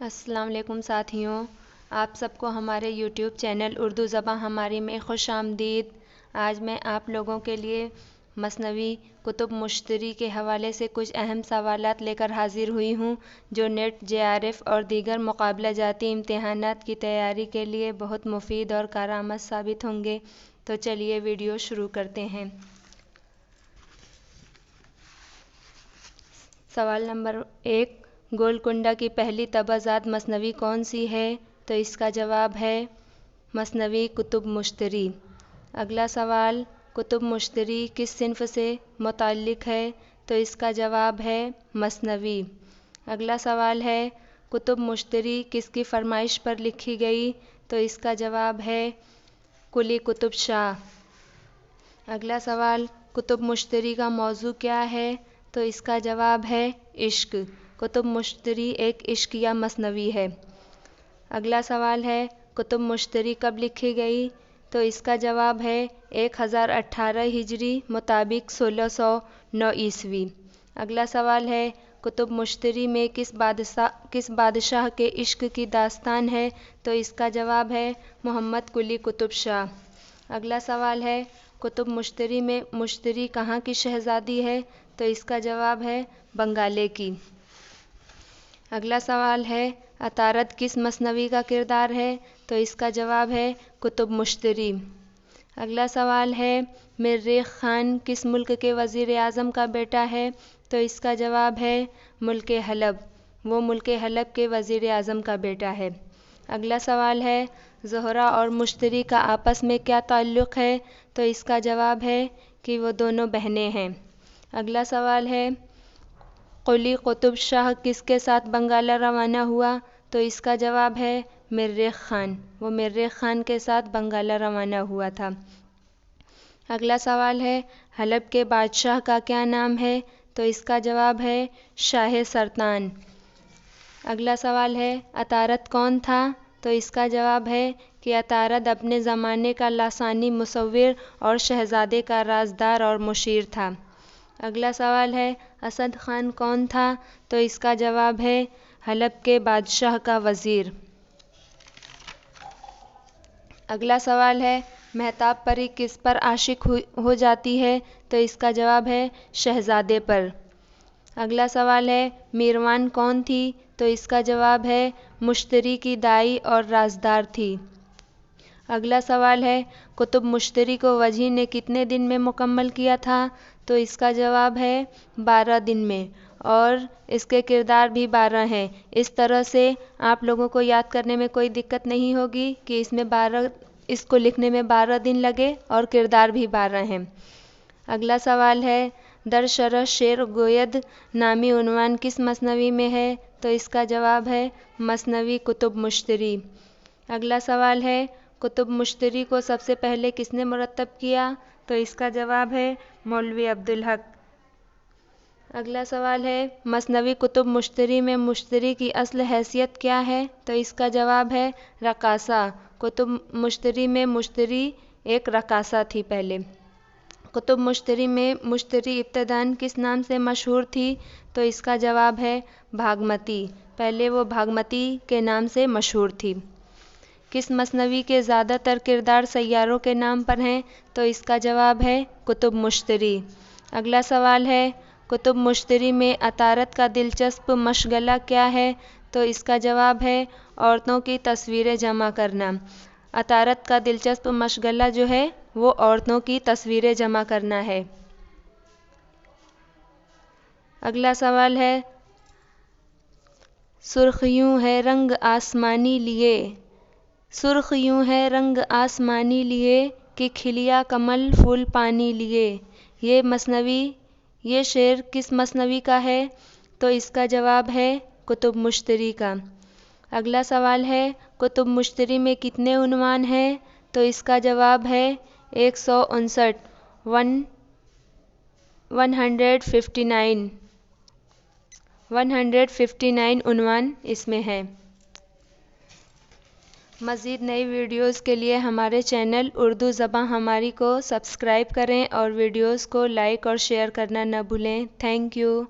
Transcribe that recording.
السلام علیکم ساتھیوں، آپ سب کو ہمارے یوٹیوب چینل اردو زبان ہماری میں خوش آمدید۔ آج میں آپ لوگوں کے لیے مثنوی کتب مشتری کے حوالے سے کچھ اہم سوالات لے کر حاضر ہوئی ہوں جو نیٹ، JRF اور دیگر مقابلہ جاتی امتحانات کی تیاری کے لیے بہت مفید اور کارآمد ثابت ہوں گے۔ تو چلیے ویڈیو شروع کرتے ہیں۔ سوال نمبر 1، گولکنڈہ کی پہلی طبعزاد مثنوی کون سی ہے؟ تو اس کا جواب ہے مثنوی کتب مشتری۔ اگلا سوال، کتب مشتری کس صنف سے متعلق ہے؟ تو اس کا جواب ہے مثنوی۔ اگلا سوال ہے، کتب مشتری کس کی فرمائش پر لکھی گئی؟ تو اس کا جواب ہے قلی قطب شاہ۔ اگلا سوال، کتب مشتری کا موضوع کیا ہے؟ تو اس کا جواب ہے عشق۔ کتب مشتری ایک عشقیہ مثنوی ہے۔ اگلا سوال ہے، کتب مشتری کب لکھی گئی؟ تو اس کا جواب ہے 1018 ہجری مطابق 1609 عیسوی۔ اگلا سوال ہے، کتب مشتری میں کس بادشاہ کے عشق کی داستان ہے؟ تو اس کا جواب ہے محمد قلی قطب شاہ۔ اگلا سوال ہے، کتب مشتری میں مشتری کہاں کی شہزادی ہے؟ تو اس کا جواب ہے بنگالے کی۔ اگلا سوال ہے، عطارد کس مثنوی کا کردار ہے؟ تو اس کا جواب ہے کتب مشتری۔ اگلا سوال ہے، مریخ خان کس ملک کے وزیر اعظم کا بیٹا ہے؟ تو اس کا جواب ہے ملک حلب۔ وہ ملک حلب کے وزیر اعظم کا بیٹا ہے۔ اگلا سوال ہے، زہرہ اور مشتری کا آپس میں کیا تعلق ہے؟ تو اس کا جواب ہے کہ وہ دونوں بہنیں ہیں۔ اگلا سوال ہے، قلی قطب شاہ کس کے ساتھ بنگالہ روانہ ہوا؟ تو اس کا جواب ہے مریخ خان۔ وہ مریخ خان کے ساتھ بنگالہ روانہ ہوا تھا۔ اگلا سوال ہے، حلب کے بادشاہ کا کیا نام ہے؟ تو اس کا جواب ہے شاہ سرطان۔ اگلا سوال ہے، عطارد کون تھا؟ تو اس کا جواب ہے کہ عطارد اپنے زمانے کا لسانی مصور اور شہزادے کا رازدار اور مشیر تھا۔ اگلا سوال ہے، اسد خان کون تھا؟ تو اس کا جواب ہے حلب کے بادشاہ کا وزیر۔ اگلا سوال ہے، مہتاب پری کس پر عاشق ہو جاتی ہے؟ تو اس کا جواب ہے شہزادے پر۔ اگلا سوال ہے، میروان کون تھی؟ تو اس کا جواب ہے مشتری کی دائی اور رازدار تھی۔ اگلا سوال ہے، کتب مشتری کو وجیہ نے کتنے دن میں مکمل کیا تھا؟ تو اس کا جواب ہے 12 دن میں، اور اس کے کردار بھی 12 ہیں۔ اس طرح سے آپ لوگوں کو یاد کرنے میں کوئی دقت نہیں ہوگی کہ اس کو لکھنے میں 12 دن لگے اور کردار بھی 12 ہیں۔ اگلا سوال ہے، در شرح شعر گوید نامی عنوان کس مثنوی میں ہے؟ تو اس کا جواب ہے مثنوی کتب مشتری۔ اگلا سوال ہے، کتب مشتری کو سب سے پہلے کس نے مرتب کیا؟ تو اس کا جواب ہے مولوی عبدالحق۔ اگلا سوال ہے، مثنوی کتب مشتری میں مشتری کی اصل حیثیت کیا ہے؟ تو اس کا جواب ہے رقاصہ۔ کتب مشتری میں مشتری ایک رقاصہ تھی پہلے۔ کتب مشتری میں مشتری ابتداً کس نام سے مشہور تھی؟ تو اس کا جواب ہے بھاگمتی۔ پہلے وہ بھاگمتی کے نام سے مشہور تھی۔ کس مثنوی کے زیادہ تر کردار سیاروں کے نام پر ہیں؟ تو اس کا جواب ہے کتب مشتری۔ اگلا سوال ہے، کتب مشتری میں عطارد کا دلچسپ مشغلہ کیا ہے؟ تو اس کا جواب ہے عورتوں کی تصویریں جمع کرنا۔ عطارد کا دلچسپ مشغلہ جو ہے وہ عورتوں کی تصویریں جمع کرنا ہے۔ اگلا سوال ہے، سرخ یوں ہے رنگ آسمانی لیے، سرخ یوں ہے رنگ آسمانی لیے کہ کھلیا کمل پھول پانی لیے۔ یہ شعر کس مثنوی کا ہے؟ تو اس کا جواب ہے کتب مشتری کا۔ اگلا سوال ہے، کتب مشتری میں کتنے عنوان ہیں؟ تو اس کا جواب ہے 159، 159 عنوان اس میں ہیں۔ مزید نئی ویڈیوز کے لیے ہمارے چینل اردو زبان ہماری کو سبسکرائب کریں اور ویڈیوز کو لائک اور شیئر کرنا نہ بھولیں۔ Thank you.